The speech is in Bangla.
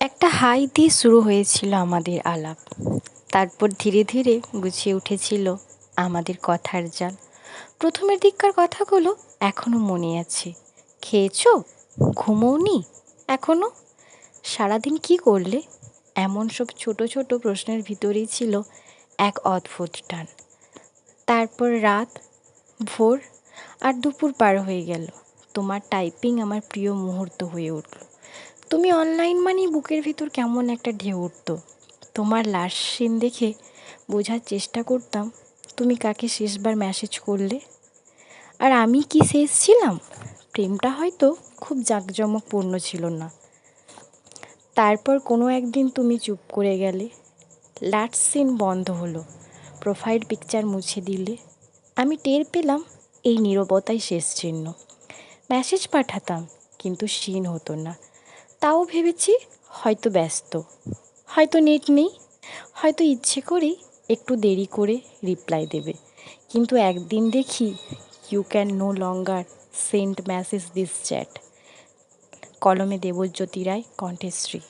একটা হাই দিয়ে শুরু হয়েছিল আমাদের আলাপ। তারপর ধীরে ধীরে গুছিয়ে উঠেছিল আমাদের কথার জাল। প্রথমের দিককার কথাগুলো এখনো মনে আছে। খেয়েছো? ঘুমোওনি এখনো? সারাদিন কি করলে? এমন সব ছোট ছোট প্রশ্নের ভিতরেই ছিল এক অদ্ভুত টান। তারপর রাত, ভোর আর দুপুর পার হয়ে গেল। তোমার টাইপিং আমার প্রিয় মুহূর্ত হয়ে উঠল। তুমি অনলাইন মানেই বুকের ভিতর কেমন একটা ঢেউ উঠত। তোমার লাস্ট সিন দেখে বোঝার চেষ্টা করতাম তুমি কাকে শেষবার মেসেজ করলে। আর আমি কি শেষ ছিলাম? প্রেমটা হয়তো খুব জাঁকজমকপূর্ণ ছিল না। তারপর কোনো একদিন তুমি চুপ করে গেলে, লাস্ট সিন বন্ধ হলো, প্রোফাইল পিকচার মুছে দিলে। আমি টের পেলাম এই নীরবতাই শেষ চিহ্ন। মেসেজ পাঠাতাম কিন্তু সিন হতো না। তাও ভেবেছি হয়তো ব্যস্ত, হয়তো নেট নেই, হয়তো ইচ্ছে করেই একটু দেরি করে রিপ্লাই দেবে। কিন্তু একদিন দেখি you can no longer send message this chat. কলমে দেবজ্যোতি রায়, কণ্ঠে শ্রী।